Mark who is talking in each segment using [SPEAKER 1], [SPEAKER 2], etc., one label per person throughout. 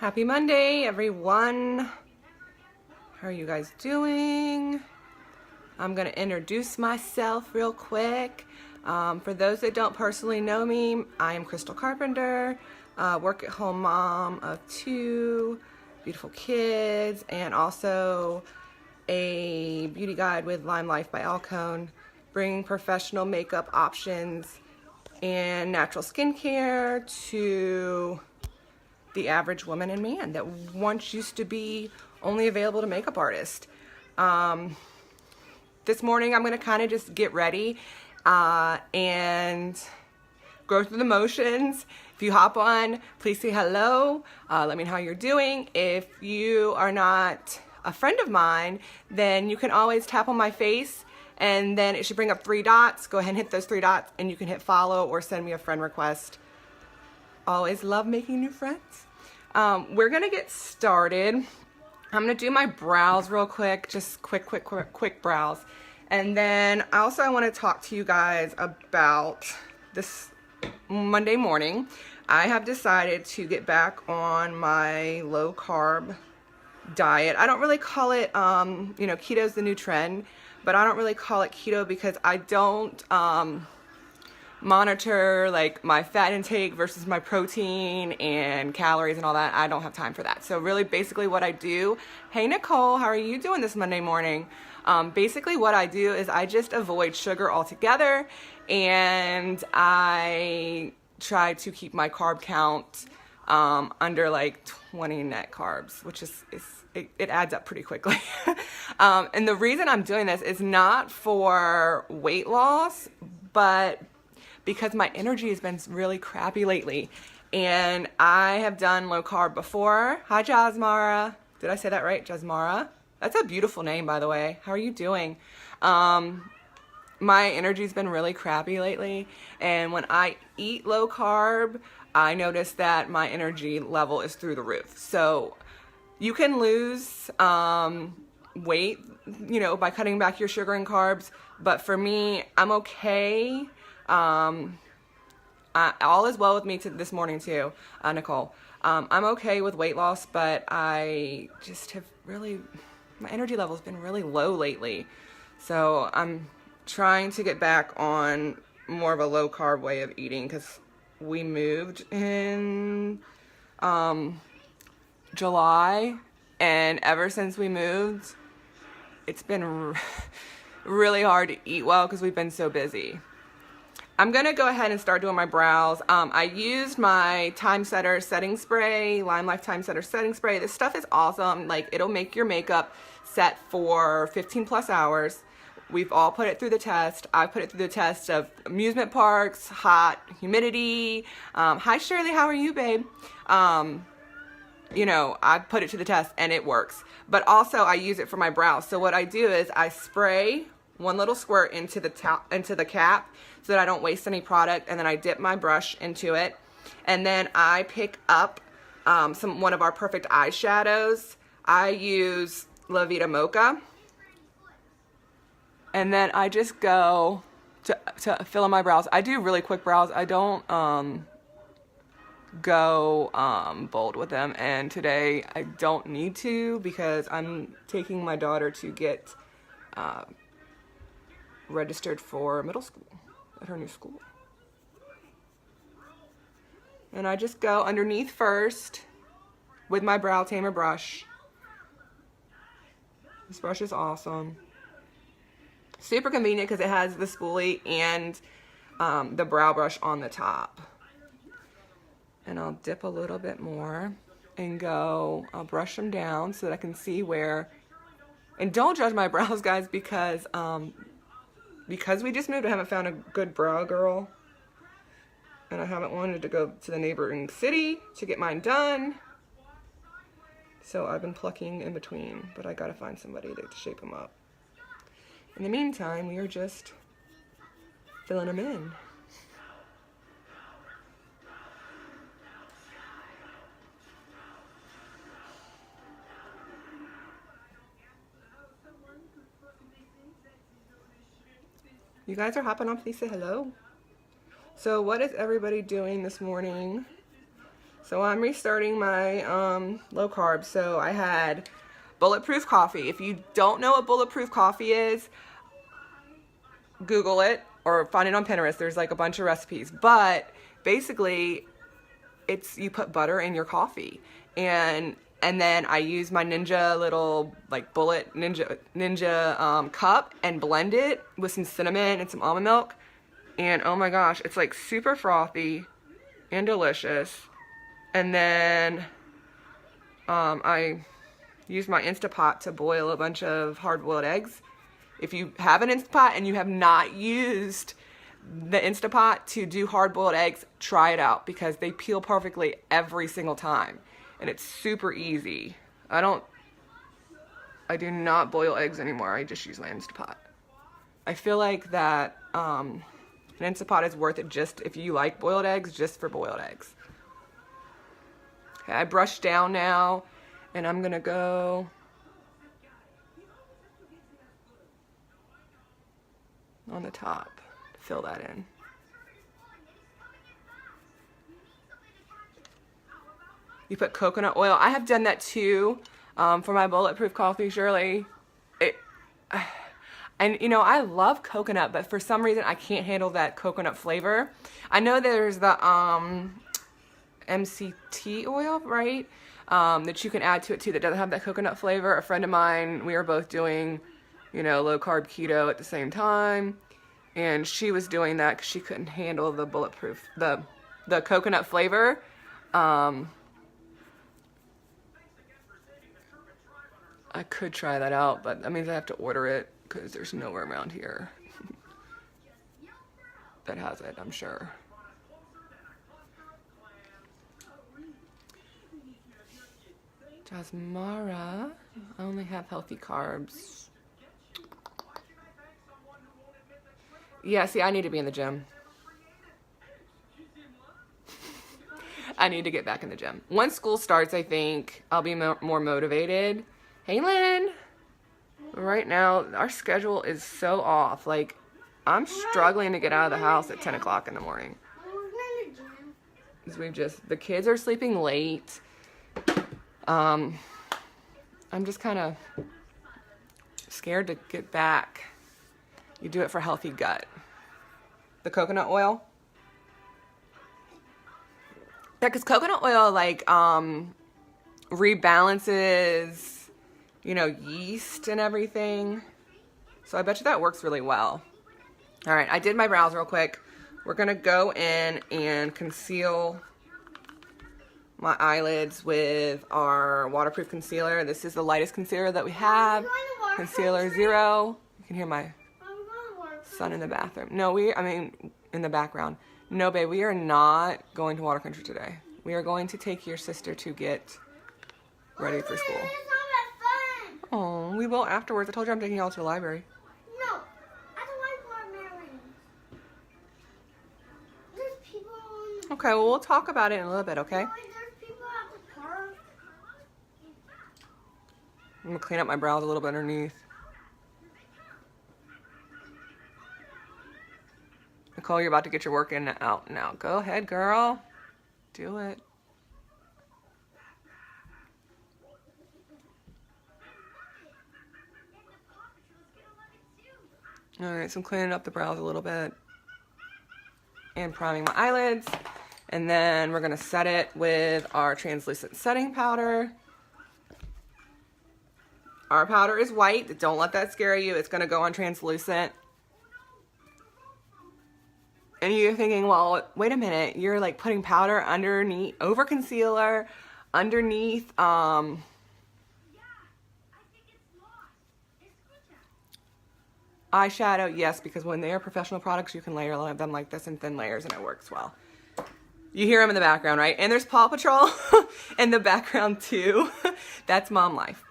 [SPEAKER 1] Happy Monday, everyone. How are you guys doing? I'm going to introduce myself real quick. For those that don't personally know me, I am Crystal Carpenter, work-at-home mom of 2 beautiful kids, and also a beauty guide with Lime Life by Alcone, bringing professional makeup options and natural skincare to the average woman and man that once used to be only available to makeup artists. This morning I'm going to kind of just get ready and go through the motions. If you hop on, please say hello. Let me know how you're doing. If you are not a friend of mine, then you can always tap on my face and then it should bring up 3 dots. Go ahead and hit those 3 dots and you can hit follow or send me a friend request. Always love making new friends. We're gonna get started. I'm gonna do my brows real quick, just quick brows. And then also I wanna talk to you guys about this Monday morning. I have decided to get back on my low carb diet. I don't really call it, keto's the new trend, but I don't really call it keto because I don't, monitor like my fat intake versus my protein and calories and all that. I don't have time for that. So really basically what I do, hey Nicole, how are you doing this Monday morning? Basically what I do is I just avoid sugar altogether and I try to keep my carb count under like 20 net carbs, which it adds up pretty quickly. And the reason I'm doing this is not for weight loss, but because my energy has been really crappy lately. And I have done low carb before. Hi, Jasmara. Did I say that right? Jasmara? That's a beautiful name, by the way. How are you doing? My energy's been really crappy lately. And when I eat low carb, I notice that my energy level is through the roof. So you can lose weight, by cutting back your sugar and carbs. But for me, I'm okay. All is well with me this morning too, Nicole. I'm okay with weight loss, but I just have my energy level has been really low lately. So I'm trying to get back on more of a low carb way of eating because we moved in July, and ever since we moved, it's been really hard to eat well because we've been so busy. I'm going to go ahead and start doing my brows. I used my Time Setter setting spray, Lime Life Time Setter setting spray. This stuff is awesome. Like, it'll make your makeup set for 15 plus hours. We've all put it through the test. I put it through the test of amusement parks, hot, humidity. Hi Shirley, how are you, babe? I put it to the test and it works. But also I use it for my brows. So what I do is I spray 1 little squirt into the cap so that I don't waste any product, and then I dip my brush into it, and then I pick up one of our perfect eyeshadows. I use La Vida Mocha, and then I just go to fill in my brows. I do really quick brows. I don't go bold with them, and today I don't need to because I'm taking my daughter to get registered for middle school at her new school. And I just go underneath first with my brow tamer brush. This brush is awesome. Super convenient because it has the spoolie and the brow brush on the top. And I'll dip a little bit more and I'll brush them down so that I can see where, and don't judge my brows, guys, because we just moved, I haven't found a good brow girl, and I haven't wanted to go to the neighboring city to get mine done, so I've been plucking in between, but I gotta find somebody to shape them up. In the meantime, we are just filling them in. You guys are hopping on, please say hello. So what is everybody doing this morning? So I'm restarting my low carb. So I had bulletproof coffee. If you don't know what bulletproof coffee is, Google it or find it on Pinterest. There's like a bunch of recipes. But basically, it's you put butter in your coffee, and then I use my Ninja little like bullet Ninja cup and blend it with some cinnamon and some almond milk, and oh my gosh, it's like super frothy and delicious. And then I use my Instapot to boil a bunch of hard-boiled eggs. If you have an Instapot and you have not used the Instapot to do hard-boiled eggs, try it out because they peel perfectly every single time. And it's super easy. I do not boil eggs anymore. I just use my Instapot. I feel like that an Instapot is worth it just if you like boiled eggs, just for boiled eggs. Okay, I brushed down now, and I'm gonna go on the top to fill that in. You put coconut oil. I have done that too for my bulletproof coffee, Shirley. And you know, I love coconut, but for some reason I can't handle that coconut flavor. I know there's the MCT oil, right? That you can add to it too that doesn't have that coconut flavor. A friend of mine, we were both doing, you know, low carb keto at the same time, and she was doing that because she couldn't handle the bulletproof, the coconut flavor. I could try that out, but that means I have to order it because there's nowhere around here that has it, I'm sure. Jasmara, I only have healthy carbs. Yeah, see, I need to be in the gym. I need to get back in the gym. Once school starts, I think I'll be more motivated. Hey, Lynn. Right now, our schedule is so off. Like, I'm struggling to get out of the house at 10 o'clock in the morning. Because the kids are sleeping late. I'm just kind of scared to get back. You do it for healthy gut. The coconut oil. Yeah, because coconut oil, like, rebalances, you know, yeast and everything. So I bet you that works really well. All right, I did my brows real quick. We're going to go in and conceal my eyelids with our waterproof concealer. This is the lightest concealer that we have. Concealer Zero. You can hear my son in the bathroom. No, in the background. No, babe, we are not going to water country today. We are going to take your sister to get ready for school. Oh, we will afterwards. I told you I'm taking y'all to the library.
[SPEAKER 2] No, I don't like watermelon. There's people on the...
[SPEAKER 1] Okay, well, we'll talk about it in a little bit, okay?
[SPEAKER 2] No, there's people at the park.
[SPEAKER 1] I'm going to clean up my brows a little bit underneath. Nicole, you're about to get your work in out now. Go ahead, girl. Do it. Alright, so I'm cleaning up the brows a little bit and priming my eyelids, and then we're going to set it with our translucent setting powder. Our powder is white. Don't let that scare you. It's going to go on translucent. And you're thinking, well, wait a minute, you're like putting powder underneath, over concealer, underneath eyeshadow. Yes, because when they are professional products, you can layer them like this in thin layers and it works well. You hear them in the background, right? And there's Paw Patrol in the background too. That's mom life.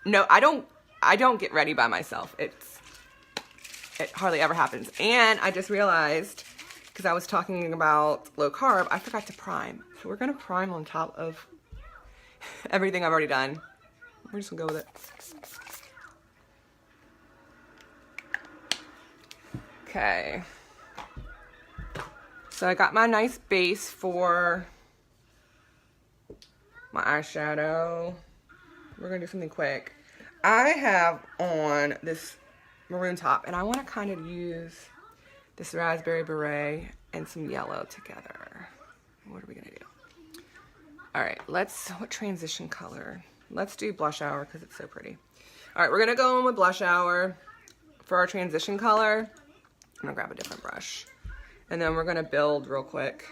[SPEAKER 1] No, I don't get ready by myself. It hardly ever happens. And I just realized, because I was talking about low carb, I forgot to prime. So we're going to prime on top of everything I've already done. We're just going to go with it. Okay. So I got my nice base for my eyeshadow. We're gonna do something quick. I have on this maroon top, and I want to kind of use this raspberry beret and some yellow together. What are we gonna do? All right, what transition color? Let's do blush hour because it's so pretty. All right, we're gonna go in with blush hour for our transition color. I'm gonna grab a different brush. And then we're gonna build real quick.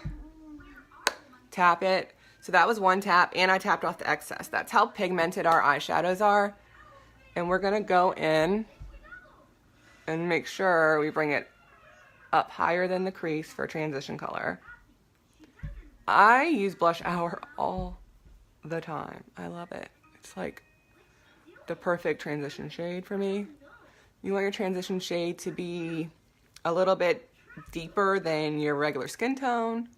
[SPEAKER 1] Tap it. So that was one tap, and I tapped off the excess. That's how pigmented our eyeshadows are. And we're gonna go in and make sure we bring it up higher than the crease for transition color. I use blush hour all the time. I love it. It's like the perfect transition shade for me. You want your transition shade to be a little bit deeper than your regular skin tone.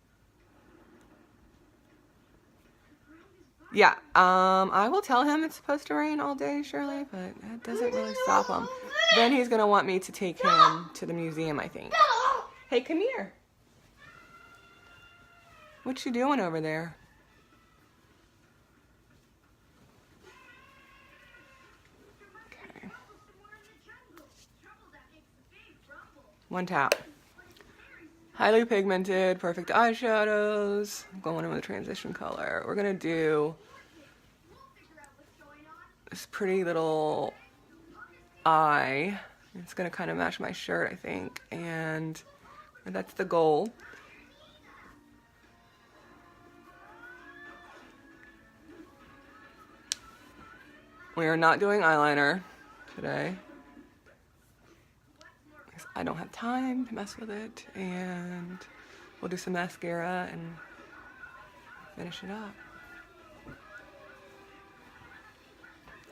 [SPEAKER 1] Yeah, I will tell him it's supposed to rain all day, Shirley, but that doesn't really stop him. Then he's gonna want me to take him to the museum, I think. Hey, come here. What you doing over there? Okay. One tap. Highly pigmented, perfect eyeshadows. I'm going in with a transition color. We're gonna do this pretty little eye. It's gonna kind of match my shirt, I think, and that's the goal. We are not doing eyeliner today. I don't have time to mess with it, and we'll do some mascara and finish it up.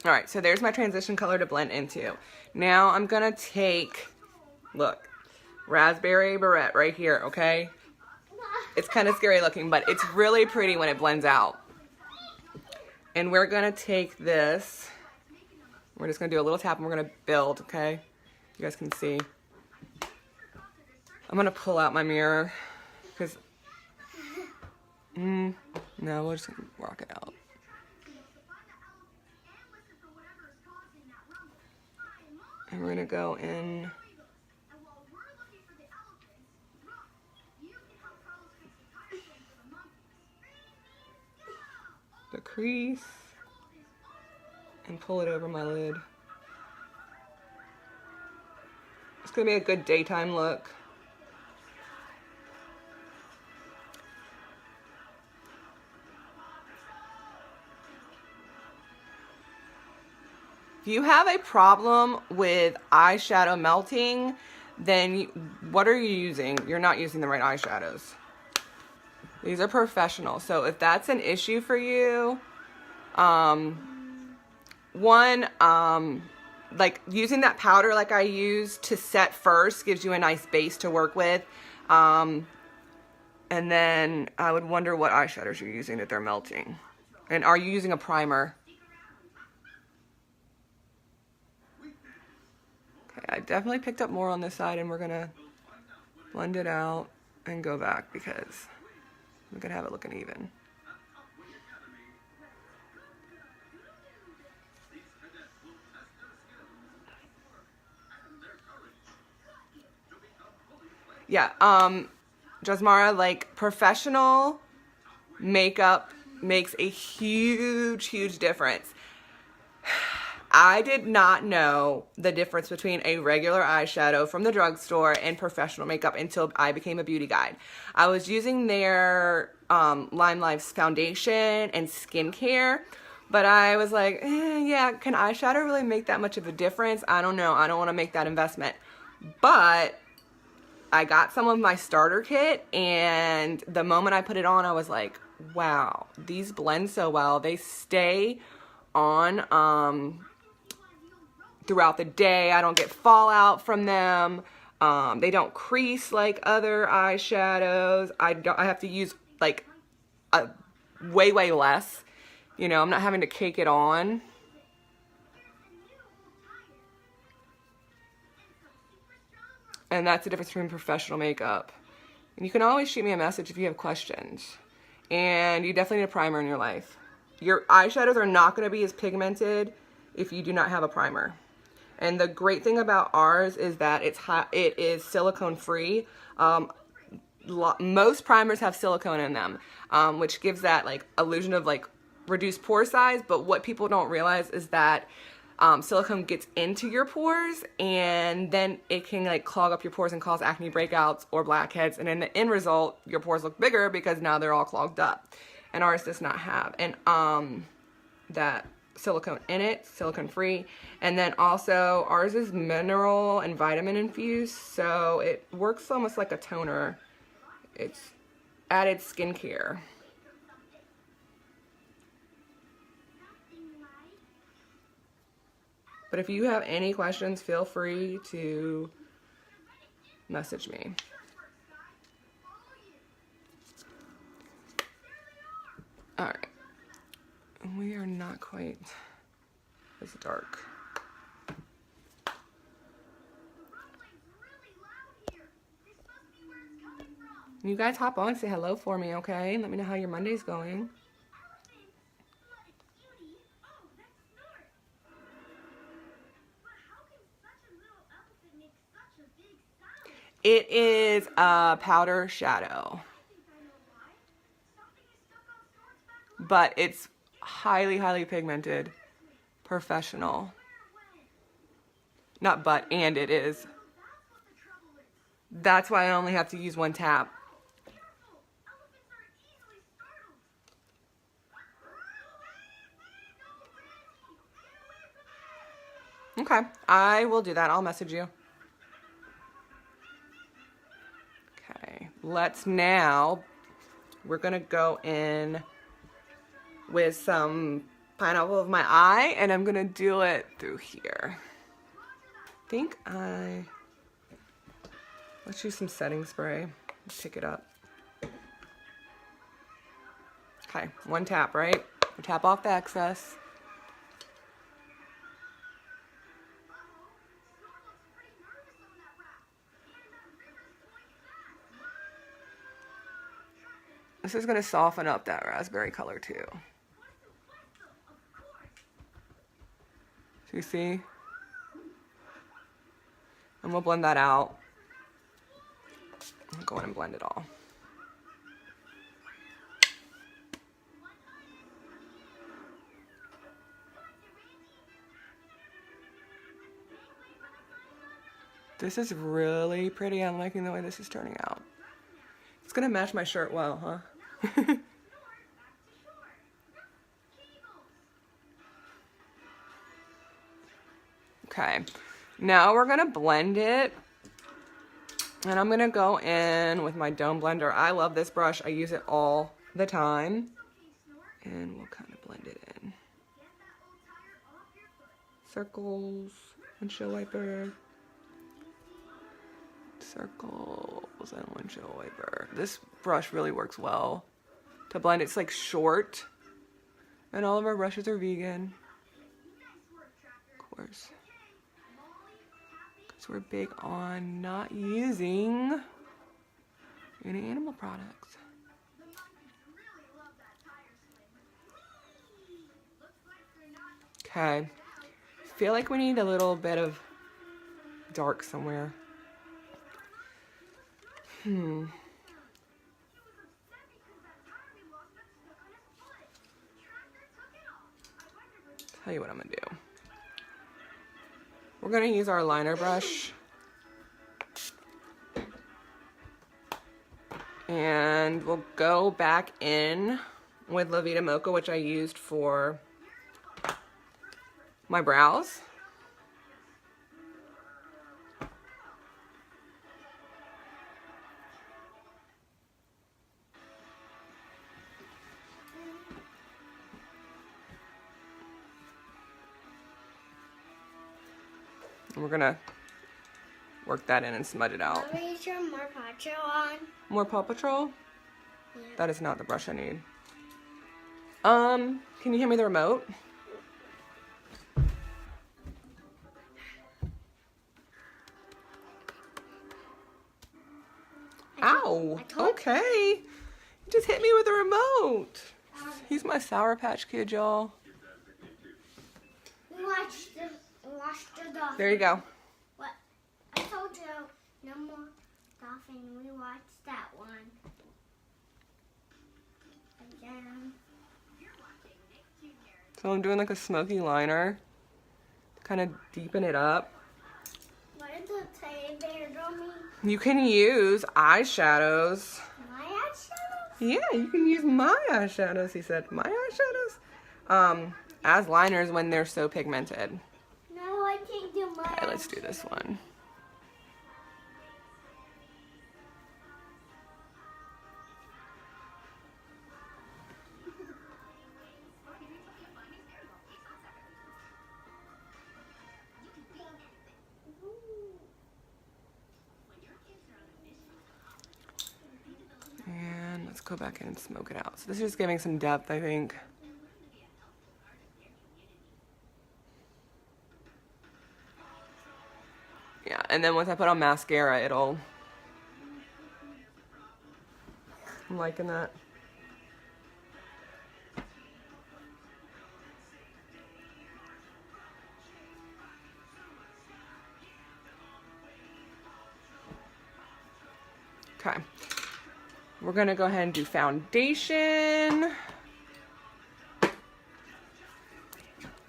[SPEAKER 1] All right, so there's my transition color to blend into. Now I'm gonna take, look, raspberry beret right here, okay? It's kind of scary looking, but it's really pretty when it blends out. And we're gonna take this, we're just gonna do a little tap and we're gonna build, okay? You guys can see. I'm gonna pull out my mirror because no, we'll just rock it out. And we're gonna go in the crease and pull it over my lid. It's gonna be a good daytime look. If you have a problem with eyeshadow melting, then what are you using? You're not using the right eyeshadows. These are professional. So if that's an issue for you, like using that powder like I use to set first gives you a nice base to work with. And then I would wonder what eyeshadows you're using that they're melting. And are you using a primer? I definitely picked up more on this side, and we're gonna blend it out and go back because we're gonna have it looking even. Yeah, Jasmara, like professional makeup makes a huge difference. I did not know the difference between a regular eyeshadow from the drugstore and professional makeup until I became a beauty guide. I was using their Lime Life's foundation and skincare, but I was like, yeah, can eyeshadow really make that much of a difference? I don't know. I don't want to make that investment. But I got some of my starter kit, and the moment I put it on, I was like, wow, these blend so well. They stay on throughout the day. I don't get fallout from them. They don't crease like other eyeshadows. I have to use like way less. You know, I'm not having to cake it on. And that's the difference between professional makeup. And you can always shoot me a message if you have questions. And you definitely need a primer in your life. your eyeshadows are not going to be as pigmented if you do not have a primer. And the great thing about ours is that it is silicone free. Most primers have silicone in them, which gives that like illusion of like reduced pore size. But what people don't realize is that silicone gets into your pores, and then it can like clog up your pores and cause acne breakouts or blackheads. And in the end result, your pores look bigger because now they're all clogged up. And ours does not have that silicone in it, silicone free. And then also ours is mineral and vitamin infused, so it works almost like a toner. It's added skincare. But if you have any questions, feel free to message me. All right. We are not quite as dark. You guys hop on and say hello for me, okay? Let me know how your Monday's going. It is a powder shadow, but it's highly pigmented, professional. Not but, and it is. That's why I only have to use one tap. Okay, I will do that. I'll message you. Okay, we're gonna go in with some pineapple of my eye, and I'm gonna do it through here. Let's use some setting spray. Pick it up. Okay, one tap, right? We tap off the excess. This is gonna soften up that raspberry color too. So you see? And we'll blend that out. I'll go in and blend it all. This is really pretty. I'm liking the way this is turning out. It's gonna match my shirt well, huh? Okay, now we're gonna blend it, and I'm gonna go in with my dome blender. I love this brush. I use it all the time, and we'll kind of blend it in. Circles, windshield wiper. Circles and windshield wiper. This brush really works well to blend. It's like short, and all of our brushes are vegan, of course, because we're big on not using any animal products. Okay, feel like we need a little bit of dark somewhere. Tell you what I'm gonna do. We're gonna use our liner brush, and we'll go back in with La Vida Mocha, which I used for my brows. And we're gonna work that in and smudge it out.
[SPEAKER 2] Let me turn more Paw Patrol on.
[SPEAKER 1] More Paw Patrol?
[SPEAKER 2] Yeah.
[SPEAKER 1] That is not the brush I need. Can you hand me the remote? Ow! Okay. You just hit me with the remote. He's my Sour Patch Kid, y'all.
[SPEAKER 2] We watched the dolphin.
[SPEAKER 1] There you go.
[SPEAKER 2] What? I told you no more dolphin. We watched that one. Again.
[SPEAKER 1] So I'm doing like a smoky liner to kind of deepen it up.
[SPEAKER 2] What did the teddy bear draw me?
[SPEAKER 1] You can use eyeshadows.
[SPEAKER 2] My eyeshadow?
[SPEAKER 1] Yeah, you can use my eyeshadows, he said. My eyeshadows? As liners when they're so pigmented.
[SPEAKER 2] No, I can't do my
[SPEAKER 1] Okay, let's do this one. And let's go back in and smoke it out. So this is just giving some depth, I think. Yeah, and then once I put on mascara, it'll... I'm liking that. Okay. We're gonna go ahead and do foundation.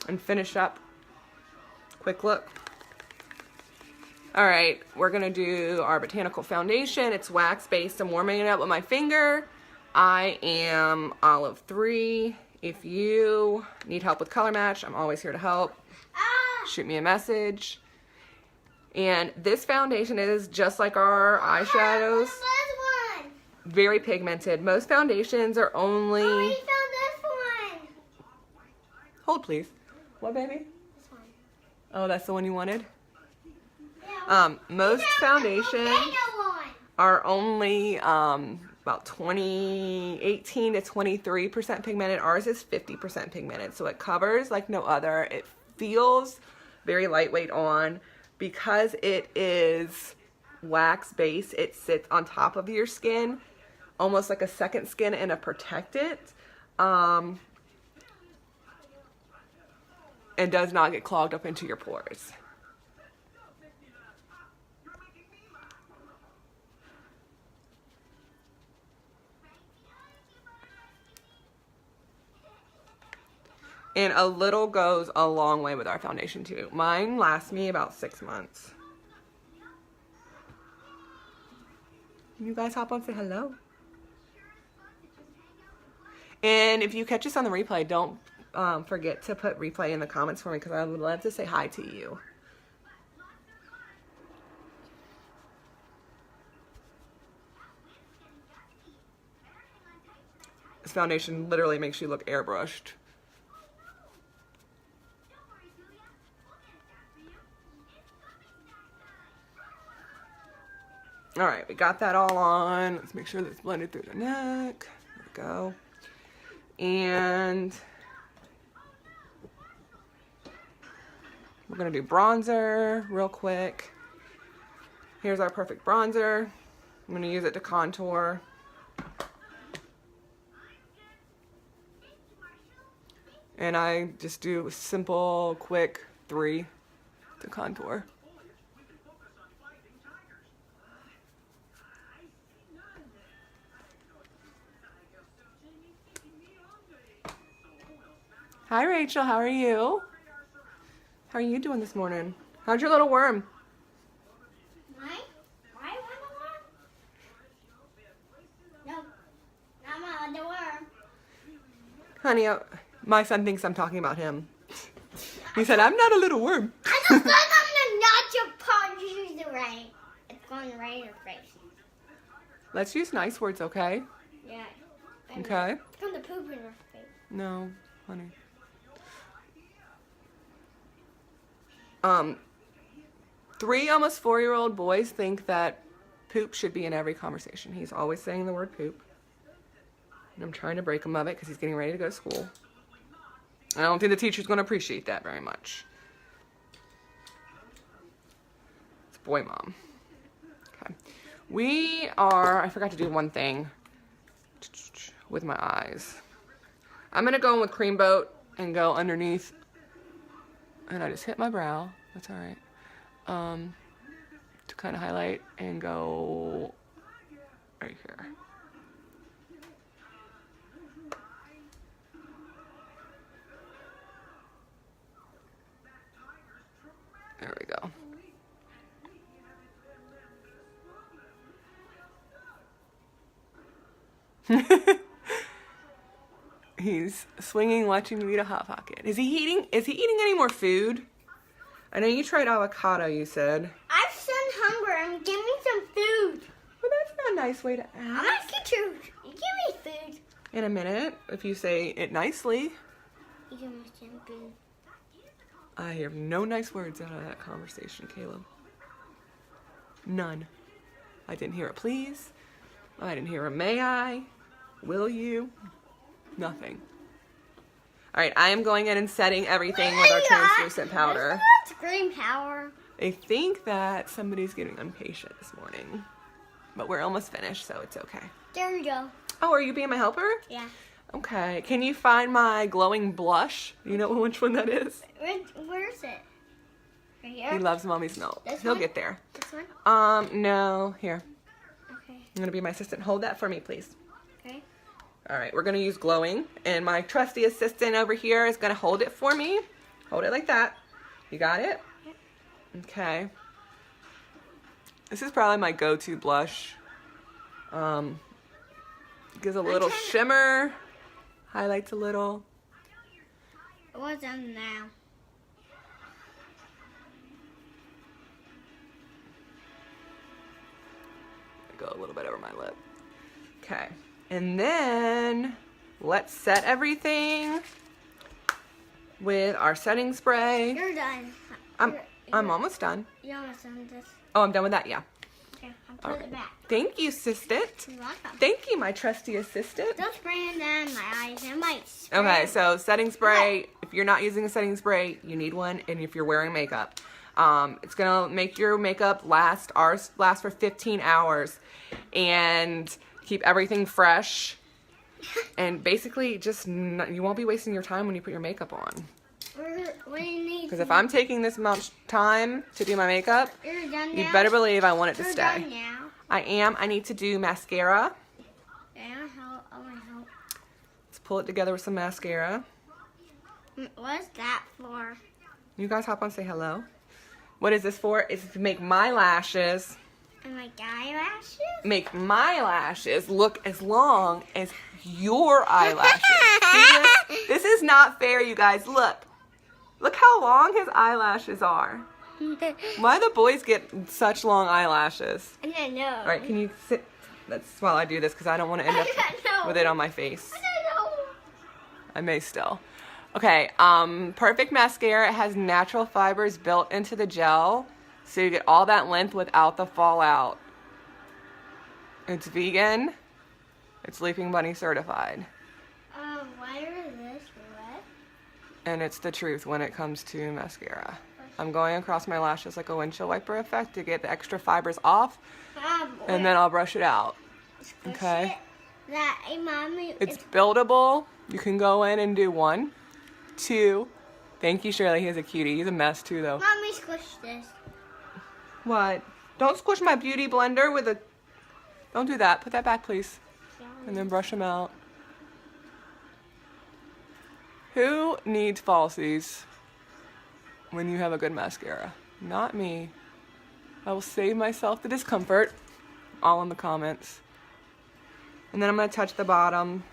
[SPEAKER 1] And finish up. Quick look. All right, we're gonna do our botanical foundation. It's wax based. I'm warming it up with my finger. I am Olive 3. If you need help with color match, I'm always here to help. Shoot me a message. And this foundation is just like our eyeshadows. Very pigmented. Most foundations are only...
[SPEAKER 2] Oh, we found this one.
[SPEAKER 1] Hold, please. What, baby?
[SPEAKER 2] This one.
[SPEAKER 1] Oh, that's the one you wanted?
[SPEAKER 2] Yeah.
[SPEAKER 1] Most foundations
[SPEAKER 2] One.
[SPEAKER 1] are only about 18 to 23% pigmented. Ours is 50% pigmented. So it covers like no other. It feels very lightweight on. Because it is wax based, it sits on top of your skin, almost like a second skin and a protectant. And does not get clogged up into your pores. And a little goes a long way with our foundation too. Mine lasts me about 6 months. You guys hop on, say hello. And if you catch us on the replay, don't forget to put replay in the comments for me because I would love to say hi to you. This foundation literally makes you look airbrushed. All right, we got that all on. Let's make sure that's blended through the neck. There we go. And we're gonna do bronzer real quick. Here's our perfect bronzer. I'm gonna use it to contour. And I just do a simple, quick 3 to contour. Hi, Rachel. How are you? How are you doing this morning? How's your little worm?
[SPEAKER 2] Mine? Why one? No. Not my other worm.
[SPEAKER 1] Honey, my son thinks I'm talking about him. He said, I'm not a little worm.
[SPEAKER 2] I just said I'm not your part. Use the rain. It's going right in your face.
[SPEAKER 1] Let's use nice words, okay?
[SPEAKER 2] Yeah.
[SPEAKER 1] Okay.
[SPEAKER 2] It's going to poop in your face.
[SPEAKER 1] No, honey. 3 almost 4-year-old boys think that poop should be in every conversation. He's always saying the word poop. And I'm trying to break him of it because he's getting ready to go to school. I don't think the teacher's going to appreciate that very much. It's boy mom. Okay. I forgot to do one thing with my eyes. I'm going to go in with Cream Boat and go underneath. And I just hit my brow. That's all right. To kind of highlight and go right here. There we go. He's swinging, watching me eat a Hot Pocket. Is he eating any more food? I know you tried avocado, you said.
[SPEAKER 2] I'm so hungry. Give me some food.
[SPEAKER 1] Well, that's not a nice way to ask.
[SPEAKER 2] I'm asking you. Give me food.
[SPEAKER 1] In a minute, if you say it nicely.
[SPEAKER 2] You give me some food.
[SPEAKER 1] I hear no nice words out of that conversation, Caleb. None. I didn't hear a please. I didn't hear a may I. Will you? Nothing. All right, I am going in and setting everything with our translucent powder.
[SPEAKER 2] It's green powder.
[SPEAKER 1] I think that somebody's getting impatient this morning, but we're almost finished, so it's okay.
[SPEAKER 2] There we go.
[SPEAKER 1] Oh, are you being my helper?
[SPEAKER 2] Yeah.
[SPEAKER 1] Okay. Can you find my glowing blush? You know which one that is?
[SPEAKER 2] Where is it? Right here?
[SPEAKER 1] He loves mommy's milk.
[SPEAKER 2] This
[SPEAKER 1] He'll
[SPEAKER 2] one?
[SPEAKER 1] get there.
[SPEAKER 2] This one?
[SPEAKER 1] No. Here.
[SPEAKER 2] Okay.
[SPEAKER 1] I'm going to be my assistant. Hold that for me, please.
[SPEAKER 2] Okay.
[SPEAKER 1] All right, we're going to use glowing, and my trusty assistant over here is going to hold it for me. Hold it like that. You got it?
[SPEAKER 2] Yep.
[SPEAKER 1] Okay. This is probably my go-to blush. Gives a little shimmer, highlights a little.
[SPEAKER 2] What's on now?
[SPEAKER 1] Go a little bit over my lip. Okay. And then let's set everything with our setting spray.
[SPEAKER 2] You're done.
[SPEAKER 1] I'm almost done.
[SPEAKER 2] You're almost done with this.
[SPEAKER 1] Oh, I'm done with that, yeah.
[SPEAKER 2] Okay, I'll put it back.
[SPEAKER 1] Thank you, assistant.
[SPEAKER 2] You're welcome.
[SPEAKER 1] Thank you, my trusty assistant.
[SPEAKER 2] Don't spray it down my eyes. It might spray.
[SPEAKER 1] Okay, so setting spray. If you're not using a setting spray, you need one. And if you're wearing makeup, it's gonna make your makeup last. Ours lasts for 15 hours, and keep everything fresh. And basically, you won't be wasting your time when you put your makeup on.
[SPEAKER 2] What do you need?
[SPEAKER 1] Because if I'm taking this much time to do my makeup,
[SPEAKER 2] You're done
[SPEAKER 1] you
[SPEAKER 2] now?
[SPEAKER 1] better believe I want it to
[SPEAKER 2] You're
[SPEAKER 1] stay.
[SPEAKER 2] done now.
[SPEAKER 1] I am. I need to do mascara.
[SPEAKER 2] Yeah, I want to help.
[SPEAKER 1] Let's pull it together with some mascara.
[SPEAKER 2] What's that for?
[SPEAKER 1] You guys hop on, say hello. What is this for? It's to make my lashes.
[SPEAKER 2] And my eyelashes?
[SPEAKER 1] Make my lashes look as long as your eyelashes. See this? This is not fair, you guys. Look. Look how long his eyelashes are. Why do the boys get such long eyelashes?
[SPEAKER 2] I don't know.
[SPEAKER 1] All right, can you sit? That's while I do this because I don't want to end up with it on my face.
[SPEAKER 2] I don't know.
[SPEAKER 1] I may still. Okay, perfect mascara. It has natural fibers built into the gel, so you get all that length without the fallout. It's vegan. It's Leaping Bunny certified.
[SPEAKER 2] Why are this red?
[SPEAKER 1] And it's the truth when it comes to mascara. I'm going across my lashes like a windshield wiper effect to get the extra fibers off, and then I'll brush it out. Okay?
[SPEAKER 2] Mommy,
[SPEAKER 1] It's buildable. You can go in and do 1, 2. Thank you, Shirley. He's a cutie. He's a mess too, though.
[SPEAKER 2] Mommy, squish this.
[SPEAKER 1] What? Don't squish my beauty blender with a... Don't do that. Put that back, please. And then brush them out. Who needs falsies when you have a good mascara? Not me. I will save myself the discomfort. All in the comments. And then I'm going to touch the bottom.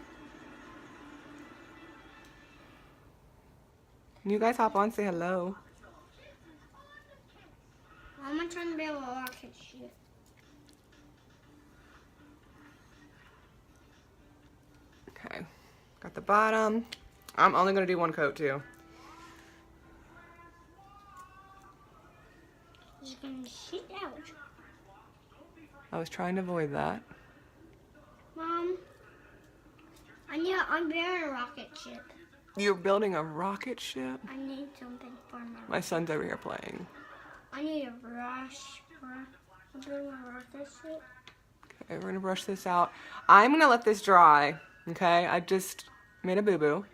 [SPEAKER 1] You guys hop on, say hello.
[SPEAKER 2] I'm trying to be able to rocket ship.
[SPEAKER 1] Okay. Got the bottom. I'm only going to do 1 coat too.
[SPEAKER 2] Just gonna shit out.
[SPEAKER 1] I was trying to avoid that.
[SPEAKER 2] Mom, I'm building a rocket ship.
[SPEAKER 1] You're building a rocket ship?
[SPEAKER 2] I need something for
[SPEAKER 1] My son's over here playing.
[SPEAKER 2] I need a brush. I'm building a rocket ship.
[SPEAKER 1] Okay, we're going to brush this out. I'm going to let this dry. Okay? I just Made a boo-boo.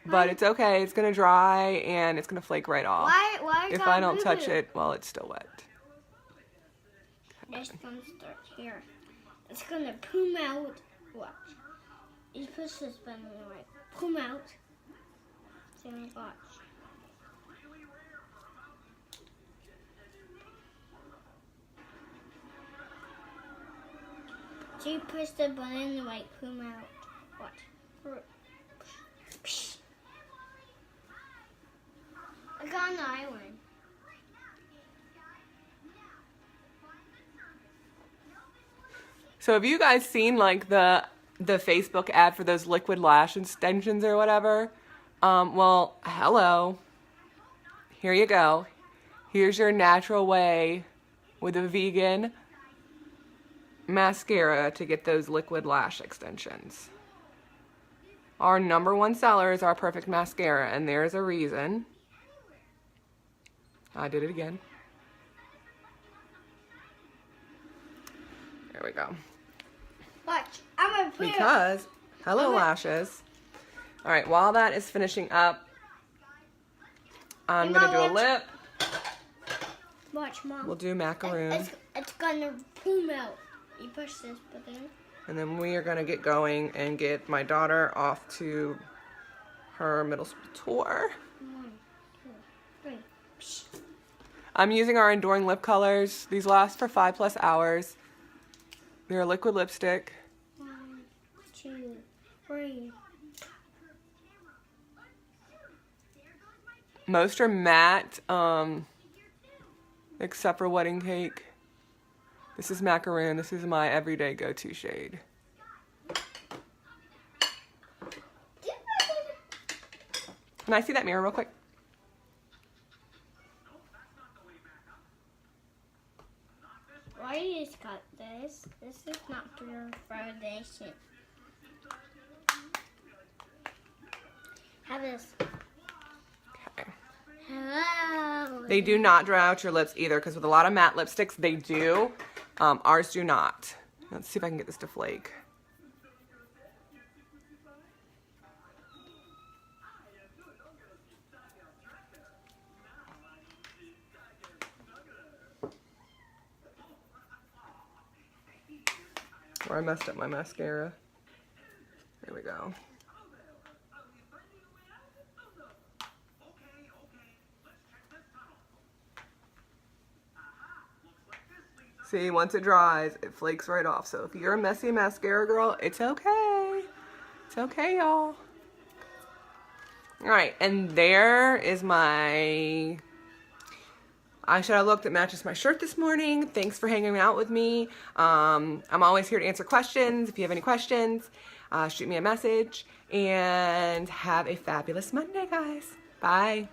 [SPEAKER 1] But it's okay. It's going to dry and it's going to flake right off.
[SPEAKER 2] Why
[SPEAKER 1] If I don't touch it while it's still wet.
[SPEAKER 2] It's going to start here. It's going to poom out. Watch. You push this button in the right. Poom out. So watch. So you push the button in the right. Poom out. Watch. I got an island.
[SPEAKER 1] So have you guys seen like the Facebook ad for those liquid lash extensions or whatever? Well, hello. Here you go. Here's your natural way with a vegan mascara to get those liquid lash extensions. Our #1 seller is our Perfect Mascara, and there's a reason. I did it again. There we go.
[SPEAKER 2] Watch. I'm going to put
[SPEAKER 1] Because, hello lashes. All right, while that is finishing up, I'm going to do a lip.
[SPEAKER 2] Watch, Mom.
[SPEAKER 1] We'll do macaroon.
[SPEAKER 2] It's going to poom out. You push this button.
[SPEAKER 1] And then we are going to get going and get my daughter off to her middle school tour.
[SPEAKER 2] 1, 2, 3. Psh.
[SPEAKER 1] I'm using our Enduring Lip Colors. These last for 5+ hours. They're a liquid lipstick.
[SPEAKER 2] 1, 2, 3.
[SPEAKER 1] Most are matte, except for Wedding Cake. This is macaroon. This is my everyday go-to shade. Can I see that mirror real quick?
[SPEAKER 2] Why you just got this? This is not for your foundation. Have this.
[SPEAKER 1] Okay.
[SPEAKER 2] Hello.
[SPEAKER 1] They do not dry out your lips either, because with a lot of matte lipsticks, they do. Ours do not. Let's see if I can get this to flake. Where I messed up my mascara. There we go. See, once it dries, it flakes right off. So if you're a messy mascara girl, it's okay. It's okay, y'all. All right, and there is my eyeshadow look that matches my shirt this morning. Thanks for hanging out with me. I'm always here to answer questions. If you have any questions, shoot me a message. And have a fabulous Monday, guys. Bye.